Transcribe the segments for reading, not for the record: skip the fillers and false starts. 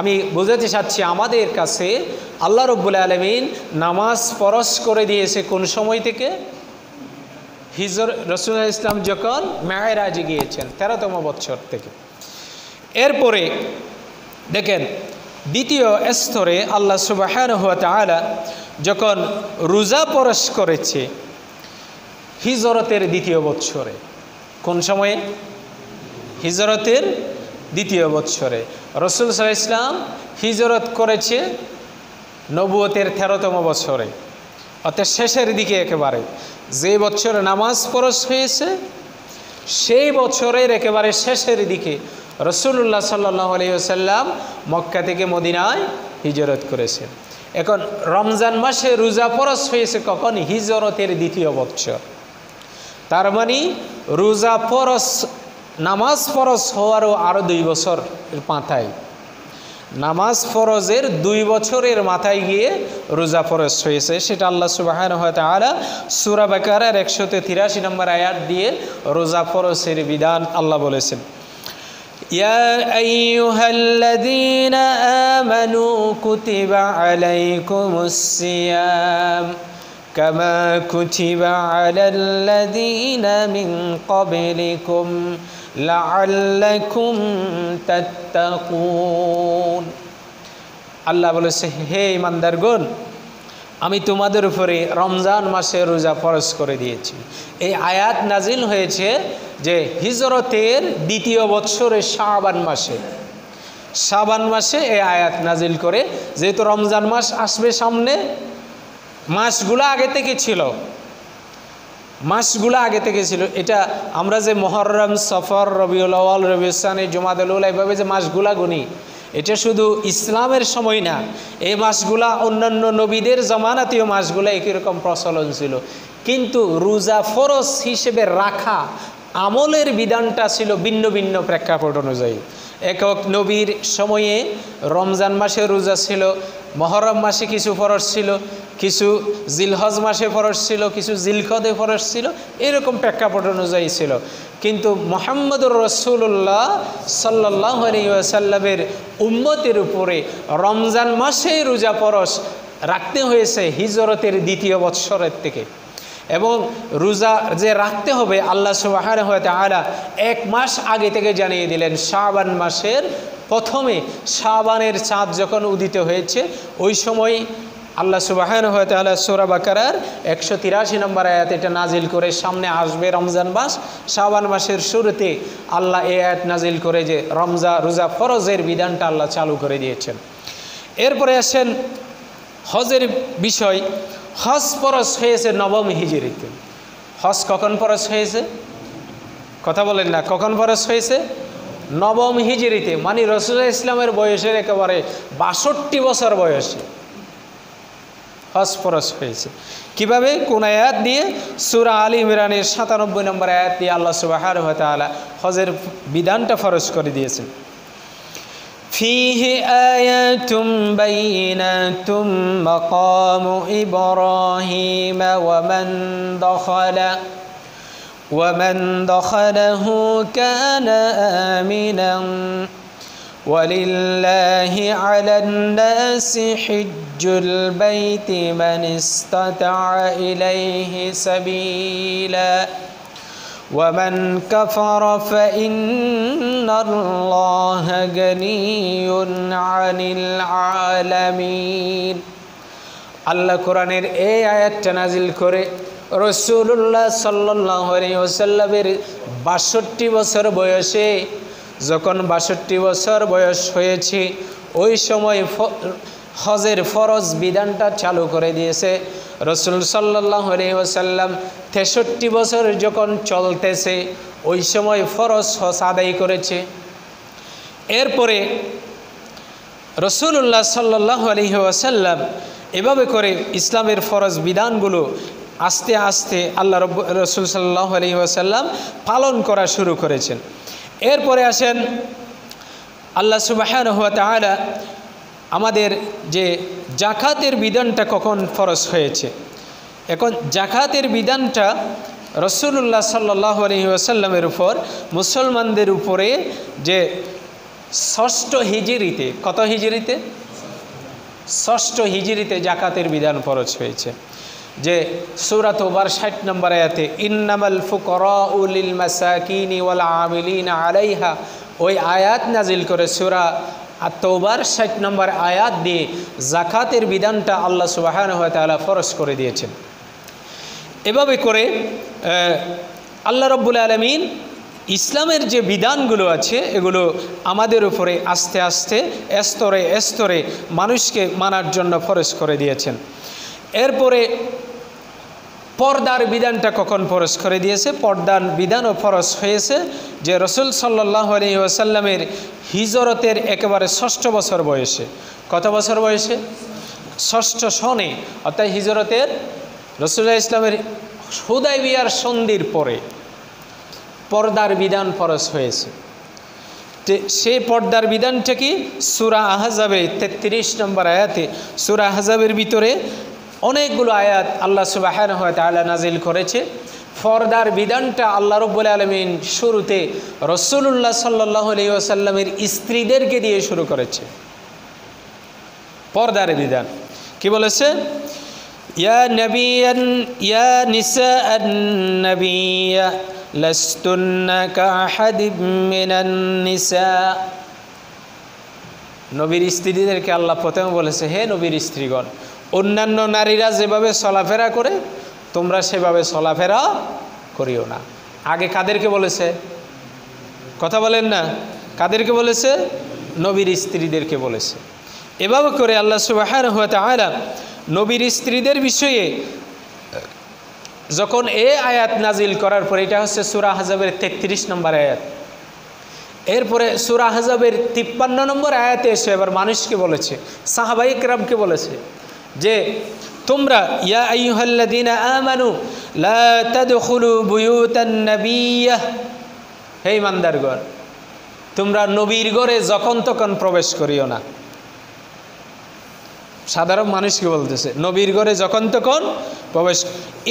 আমি বোঝাতে চাচ্ছি আমাদের কাছে আল্লাহ রাব্বুল আলামিন নামাজ ফরজ করে দিয়েছে কোন সময় থেকে? রাসূলুল্লাহ ইসলাম যখন মেরাজে গিয়েছেন 13তম বছর থেকে। এরপরে দেখেন দ্বিতীয় স্তরে আল্লাহ সুবহানাহু ওয়া তাআলা যখন রোজা ফরজ করেছে হিজরতের দ্বিতীয় বছরে। কোন সময়ে? হিজরতের দ্বিতীয় বছরে। রাসূল সাল্লাল্লাহু আলাইহি ওয়াসাল্লাম হিজরত করেছে নবুয়তের 13তম বছরে, অর্থাৎ শেষের দিকে একেবারে। যে বছরে নামাজ ফরজ হয়েছে সেই বছরের একেবারে শেষের দিকে রাসূলুল্লাহ সাল্লাল্লাহু আলাইহি ওয়াসাল্লাম মক্কা থেকে মদিনায় হিজরত করেছেন। এখন রমজান মাসে রোজা ফরজ হয়েছে কখন? হিজরতের দ্বিতীয় বছর। তার মানে রোজা ফরজ, নামাজ ফরজ হওয়ারও আরও 2 বছর মাথায়, নামাজ ফরজের 2 বছরের মাথায় গিয়ে রোজা ফরজ হয়েছে। সেটা আল্লাহ সুবহানাহু ওয়া তাআলা সূরা বাকারার 183 নম্বর আয়াত দিয়ে রোজা ফরজের বিধান আল্লাহ বলেছেন। ইয়া আইয়ুহাল্লাযীনা আমানু কুতিবা আলাইকুমুস সিয়াম কামা কুতিবা আলাল্লাযীনা মিন ক্বাবলিকুম লাআল্লাকুম তাত্তাকুন। আল্লাহ বলেছে, হে ঈমানদারগণ, আমি তোমাদের উপরে রমজান মাসে রোজা ফরজ করে দিয়েছি। এই আয়াত নাজিল হয়েছে যে হিজরতের দ্বিতীয় বছরে শাবান মাসে এই আয়াত নাজিল করে, যেহেতু রমজান মাস আসবে সামনে, মাসগুলো আগে থেকে ছিল। এটা আমরা যে মুহররম, সফর, রবিউল আউয়াল, রবিউল সানি, জুমাদুল উলা এভাবে যে মাসগুলা গুনি, এটা শুধু ইসলামের সময় না, এই মাসগুলা অন্যান্য নবীদের জমানাতীয় মাসগুলা একই রকম প্রচলন ছিল। কিন্তু রোজা ফরজ হিসেবে রাখা আমলের বিধানটা ছিল ভিন্ন ভিন্ন প্রেক্ষাপট অনুযায়ী। একক নবীর সময়ে রমজান মাসে রোজা ছিল, মুহররম মাসে কিছু ফরজ ছিল, কিছু জিলহজ মাসে ফরজ ছিল, কিছু জিলকদে ফরজ ছিল, এরকম প্রেক্ষাপট অনুযায়ী ছিল। কিন্তু মুহাম্মদুর রাসূলুল্লাহ সাল্লাল্লাহু আলাইহি ওয়াসাল্লামের উম্মতের উপরে রমজান মাসে রোজা ফরজ রাখতে হয়েছে হিজরতের দ্বিতীয় বৎসরের থেকে। এবং রোজা যে রাখতে হবে আল্লাহ সুবহানাহু ওয়া তাআলা 1 মাস আগে থেকে জানিয়ে দিলেন। শাবান মাসের প্রথমে শাবানের চাঁদ যখন উদিত হয়েছে ওই সময় আল্লাহ সুবহানাহু ওয়া তাআলা সূরা বাকারার 183 নম্বর আয়াত এটা নাজিল করে, সামনে আসবে রমজান মাস, শাবান মাসের শুরুতে আল্লাহ এই আয়াত নাজিল করে যে রোজা ফরজের বিধানটা আল্লাহ চালু করে দিয়েছেন। এরপরে আসেন হজের বিষয়। হজ ফরজ হয়েছে 9ম হিজরিতে। হজ কখন ফরজ হয়েছে? কথা বলেন না, কখন ফরজ হয়েছে? 9ম হিজরিতে, মানে রাসূলুল্লাহ ইসলামের বয়সের একেবারে 62 বছর বয়সে হজ ফরজ হয়েছে। কিভাবে? কোন আয়াত দিয়ে? সূরা আলী ইমরানের 97 নম্বর আয়াত দিয়ে আল্লাহ সুবহানাহু ওয়া তাআলা হজের বিধানটা ফরজ করে দিয়েছেন। ফীহি আয়াতুম বাইনাতুম মাকামু ইব্রাহিম ওয়া মান দাখালাহু কানা আমিনান ولله على الناس حج البيت من استطاع إليه سبيلا ومن كفر فإن الله غني عن العالمين। আল্লাহ কোরআনের এই আয়াতটা নাজিল করে রাসূলুল্লাহ সাল্লাল্লাহু আলাইহি ওয়াসাল্লামের 62 বছর বয়সে, যখন 62 বছর বয়স হয়েছে ওই সময় হজের ফরজ বিধানটা চালু করে দিয়েছে। রাসূল সাল্লাল্লাহু আলাইহি ওয়াসাল্লাম 63 বছর যখন চলতেছে ওই সময় ফরজ হজ আদায় করেছে। এরপরে রাসূলুল্লাহ সাল্লাল্লাহু আলাইহি ওয়াসাল্লাম এভাবে করে ইসলামের ফরজ বিধানগুলো আস্তে আস্তে আল্লাহ রাসূল সাল্লাল্লাহু আলাইহি ওয়াসাল্লাম পালন করা শুরু করেছেন। এরপরে আসেন আল্লাহ সুবহানাহু ওয়া তাআলা আমাদের যে জাকাতের বিধানটা কখন ফরজ হয়েছে। এখন জাকাতের বিধানটা রাসূলুল্লাহ সাল্লাল্লাহু আলাইহি ওয়াসাল্লামের উপর মুসলমানদের উপরে যে ষষ্ঠ হিজরিতে, কত হিজরিতে? ষষ্ঠ হিজরিতে জাকাতের বিধান ফরজ হয়েছে। যে সূরা তাওবার 60 নম্বর আয়াতে ইন্নামাল ফুকারাউ লিল মাসাকিনি ওয়াল আমিলিনা আলাইহা, ওই আয়াত নাজিল করে সূরা আত-তাওবার 60 নম্বর আয়াত দিয়ে জাকাতের বিধানটা আল্লাহ সুবহানাহু ওয়া তাআলা ফরজ করে দিয়েছেন। এভাবে করে আল্লাহ রাব্বুল আলামিন ইসলামের যে বিধানগুলো আছে এগুলো আমাদের উপরে আস্তে আস্তে স্তরে স্তরে মানুষকে মানার জন্য ফরজ করে দিয়েছেন। এরপরে পর্দার বিধানটা কখন ফরজ করে দিয়েছে? পর্দার বিধানও ফরজ হয়েছে যে রাসূল সাল্লাল্লাহু আলাইহি ওয়াসাল্লামের হিজরতের একেবারে ষষ্ঠ বছর বয়সে। কত বছর বয়সে? ষষ্ঠ সনে, অর্থাৎ হিজরতের রাসূলুল্লাহ ইসলামের হুদায়বিয়ার সন্ধির পরে পর্দার বিধান ফরজ হয়েছে। সেই পর্দার বিধানটা কি? সূরা আহজাবে 33 নম্বর আয়াতে, সূরা আহজাবের ভিতরে অনেকগুলো আয়াত আল্লাহ সুবহানাহু ওয়া তাআলা নাজিল করেছে। পর্দার বিধানটা আল্লাহ রাব্বুল আলামিন শুরুতে রাসূলুল্লাহ সাল্লাল্লাহু আলাইহি ওয়াসাল্লামের স্ত্রীদেরকে দিয়ে শুরু করেছে। পর্দার বিধান কি বলেছে? ইয়া নবিয়ান ইয়া নিসাআন নবিয়্যা লাস্তুন্না কাআহাদিম মিনান নিসা। নবীর স্ত্রীদেরকে আল্লাহ প্রথমে বলেছে, হে নবীর স্ত্রীগণ, অন্যান্য নারীরা যেভাবে চলাফেরা করে তোমরা সেভাবে চলাফেরা করিও না। আগে কাদেরকে বলেছে? কথা বলেন না, কাদেরকে বলেছে? নবীর স্ত্রীদেরকে বলেছে। এভাবে করে আল্লাহ সুবহানাহু ওয়া তাআলা নবীর স্ত্রীদের বিষয়ে যখন এই আয়াত নাজিল করার পরে, এটা হচ্ছে সূরা আহজাবের 33 নম্বর আয়াত, এরপরে সূরা আহজাবের 53 নম্বর আয়াতে এসে এবার মানুষকে বলেছে, সাহাবায়ে কেরামকে বলেছে যে তোমরা ইয়া আইয়ুহাল্লাযীনা আমানু লা তাদখুলু বুয়ুতান নাবিয়্যা, হে ইমানদারগণ তোমরা নবীর ঘরে যখন তখন প্রবেশ করিও না। সাধারণ মানুষকে বলতেছে নবীর ঘরে যখন তখন প্রবেশ,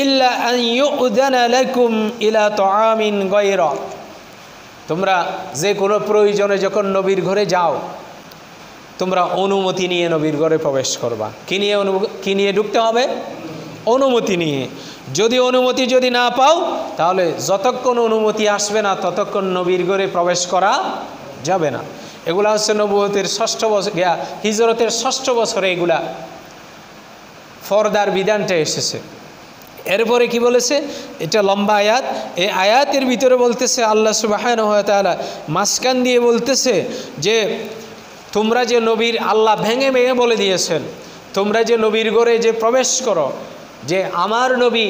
ইল্লা আন ইউযানা লাকুম ইলা তুআমিন গায়রা, তোমরা যে কোনো প্রয়োজনে যখন নবীর ঘরে যাও তোমরা অনুমতি নিয়ে নবীর ঘরে প্রবেশ করবা। কি নিয়ে ঢুকতে হবে? অনুমতি নিয়ে। যদি অনুমতি যদি না পাও তাহলে যতক্ষণ অনুমতি আসবে না ততক্ষণ নবীর ঘরে প্রবেশ করা যাবে না। এগুলা হচ্ছে নবুয়তের ষষ্ঠ বছর, হিজরতের ষষ্ঠ বছরে এগুলা পর্দার বিধানটা এসেছে। এরপরে কি বলেছে? এটা লম্বা আয়াত, এই আয়াতের ভিতরে বলতেছে আল্লাহ সুবহানাহু ওয়া তাআলা মাঝখান দিয়ে বলতেছে যে তোমরা যে নবীর, আল্লাহ ভেঙে ভেঙে বলে দিয়েছেন, তোমরা যে নবীর ঘরে যে প্রবেশ করো, যে আমার নবী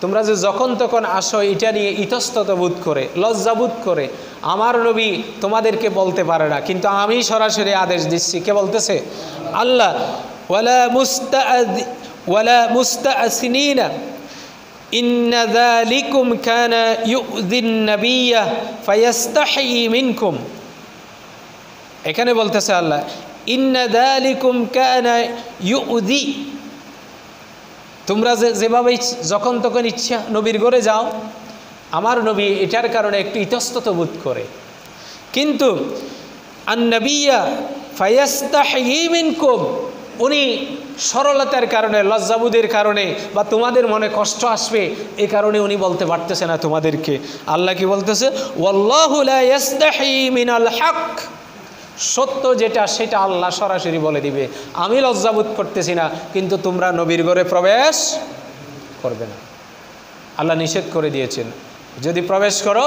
তোমরা যে যখন তখন আসো এটা নিয়ে ইতস্তত বোধ করে, লজ্জা বোধ করে আমার নবী তোমাদেরকে বলতে পারে না, কিন্তু আমি সরাসরি আদেশ দিচ্ছি। কে বলতেছে? আল্লাহ। ওয়ালা মুস্তাসিনিনা ইন্না যালিকুম কানা ইউযিন নাবিয়্যা ফায়াস্তাহি মিনকুম। এখানে বলতেছে আল্লাহ ইন্না যালিকুম কানা ইউযি, তোমরা যেভাবে যখন তখন ইচ্ছা নবীর ঘরে যাও, আমার নবী এটার কারণে একটু ইতস্তত বোধ করে, কিন্তু আন-নাবিয়্যা ফায়াস্তাহি মিনকুম, উনি সরলতার কারণে, লজ্জাবোধের কারণে বা তোমাদের মনে কষ্ট আসবে এই কারণে উনি বলতে পারতেছে না তোমাদেরকে। আল্লাহ কি বলতেছে? ওয়াল্লাহু লা ইয়াস্তাহি মিনাল হক, সত্য যেটা সেটা আল্লাহ সরাসরি বলে দিবে। আমি লজ্জাবোধ করতেছি না, কিন্তু তোমরা নবীর ঘরে প্রবেশ করবে না। আল্লাহ নিষেধ করে দিয়েছেন, যদি প্রবেশ করো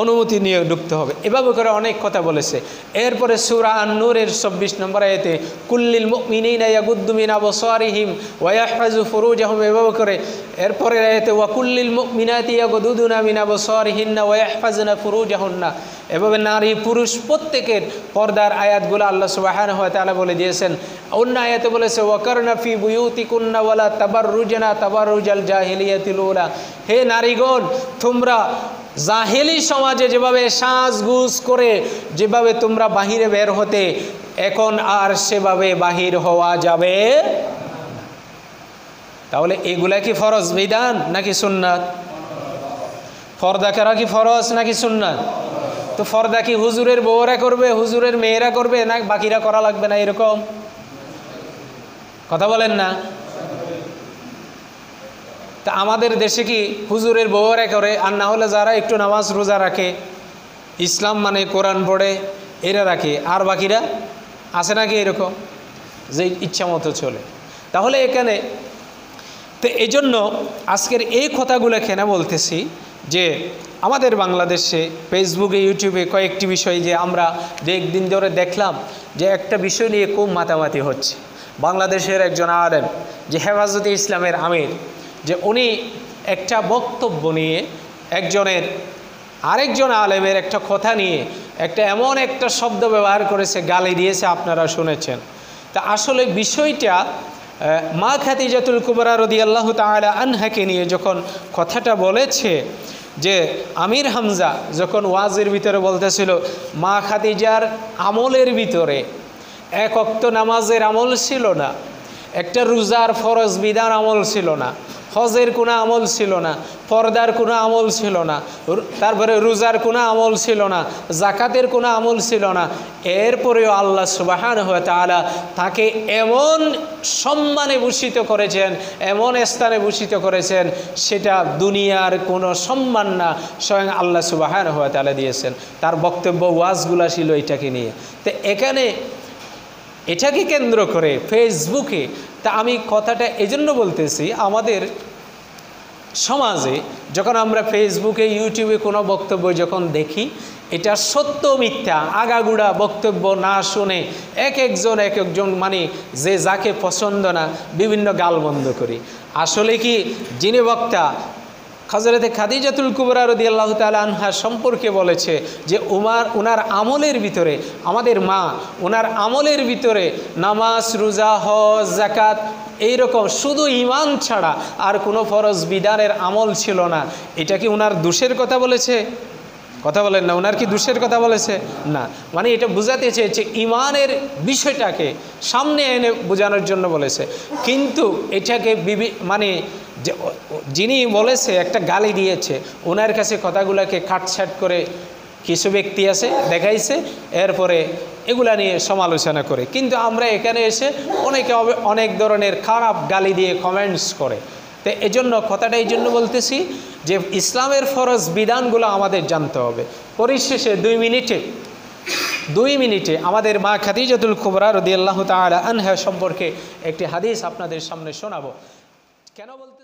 অনুমতি নিয়ে ঢুকতে হবে। এভাবে করে অনেক কথা বলেছে। এরপরে সূরা আন-নূরের 24 নম্বর আয়াতে কুল্লিল মুমিনিনা ইয়াগুদ্দু মিন আবসারিহিম ওয়া ইয়াহফাযু ফুরুজাহুম, এভাবে করে এরপরের আয়াতে ওয়া কুল্লিল মুমিনাতি ইয়াগুদুনা মিন আবসারিহিন্না ওয়া ইয়াহফাযনা ফুরুজাহুন্না, এভাবে নারী পুরুষ প্রত্যেকের পর্দার আয়াতগুলো আল্লাহ সুবহানাহু ওয়া তাআলা বলে দিয়েছেন। অন্য আয়াতে বলেছে ওয়াকারনা ফি বুয়ুতিকুন্না ওয়ালা তাবাররুজনা তাবাররুজাল জাহিলিয়াতিল উলা, হে নারীগণ তোমরা জাহেলি সমাজে যেভাবে সাজগুজ করে যেভাবে তোমরা বাহিরে বের হতে, এখন আর সেভাবে বাহির হওয়া যাবে। তাহলে এগুলা কি ফরজ বিধান নাকি সুন্নাত? পর্দা করা কি ফরজ নাকি সুন্নাত? তো ফর্দা কি হুজুরের বউরা করবে, হুজুরের মেয়েরা করবে, না বাকিরা করা লাগবে না, এরকম কথা বলেন না? তা আমাদের দেশে কি হুজুরের বউরা করে, আর না হলে যারা একটু নামাজ রোজা রাখে, ইসলাম মানে কোরআন পড়ে, এরা রাখে, আর বাকিরা আছে নাকি এরকম যে ইচ্ছা মতো চলে? তাহলে এখানে তো এই জন্য আজকের এই কথাগুলো কেন বলতেছি যে আমাদের বাংলাদেশে ফেসবুকে ইউটিউবে কয়েকটি বিষয় যে আমরা একদিন ধরে দেখলাম যে একটা বিষয় নিয়ে খুব মাতামাতি হচ্ছে। বাংলাদেশের একজন আলেম যে হেফাজতে ইসলামের আমির, যে উনি একটা বক্তব্য নিয়ে আরেকজন আলেমের একটা কথা নিয়ে এমন একটা শব্দ ব্যবহার করেছে, গালি দিয়েছে, আপনারা শুনেছেন। তা আসলে বিষয়টা মা খাদিজাতুল কুবরা রাদিয়াল্লাহু তাআলা আনহাকে নিয়ে যখন কথাটা বলেছে, যে আমির হামজা যখন ওয়াজের ভিতরে বলতেছিল মা খাদিজার আমলের ভিতরে এক ওয়াক্ত নামাজের আমল ছিল না, একটা রোজার ফরজ বিধান আমল ছিল না, হজের কোনো আমল ছিল না, পর্দার কোনো আমল ছিল না, তারপরে রোজার কোনো আমল ছিল না, জাকাতের কোনো আমল ছিল না, এরপরেও আল্লাহ সুবহানাহু ওয়া তাআলা তাকে এমন সম্মানে ভূষিত করেছেন, এমন স্থানে ভূষিত করেছেন, সেটা দুনিয়ার কোনো সম্মান না, স্বয়ং আল্লাহ সুবহানাহু ওয়া তাআলা দিয়েছেন। তার বক্তব্য ওয়াজগুলা ছিল এটাকে নিয়ে। তো এটাকে কেন্দ্র করে ফেসবুকে, তা আমি কথাটা এজন্য বলতেছি, আমাদের সমাজে যখন আমরা ফেসবুকে ইউটিউবে কোনো বক্তব্য যখন দেখি, এটা সত্য মিথ্যা আগাগুড়া বক্তব্য না শুনে এক একজন মানে যে যাকে পছন্দ না বিভিন্ন গালবন্ধ করি। আসলে কি যিনি বক্তা হযরতে খাদিজাতুল কুবরা রাদিয়াল্লাহু তাআলা আনহা সম্পর্কে বলেছে যে ওনার আমলের ভিতরে, আমাদের মা ওনার আমলের ভিতরে নামাজ, রোজা, হজ, যাকাত এইরকম শুধু ঈমান ছাড়া আর কোনো ফরজ বিধানের আমল ছিল না। এটা কি ওনার দোষের কথা বলেছে? কথা বলেন না, ওনার কি দোষের কথা বলেছে? না, মানে এটা বোঝাতে চেয়েছে ঈমানের বিষয়টাকে সামনে এনে বোঝানোর জন্য বলেছে। কিন্তু এটাকে মানে যিনি বলেছে একটা গালি দিয়েছে, ওনার কাছে কথাগুলোকে কাটছাট করে কিছু ব্যক্তি আছে দেখাইছে, এরপরে এগুলা নিয়ে সমালোচনা করে। কিন্তু আমরা এখানে এসে অনেকে অনেক ধরনের খারাপ গালি দিয়ে কমেন্টস করে। তো এই জন্য কথাটা এই জন্য বলতেছি যে ইসলামের ফরজ বিধানগুলো আমাদের জানতে হবে। পরিশেষে 2 মিনিটে আমাদের মা খাদিজাতুল কুবরা রাদিয়াল্লাহু তাআলা আনহা সম্পর্কে একটি হাদিস আপনাদের সামনে শোনাবো। কেন বলতে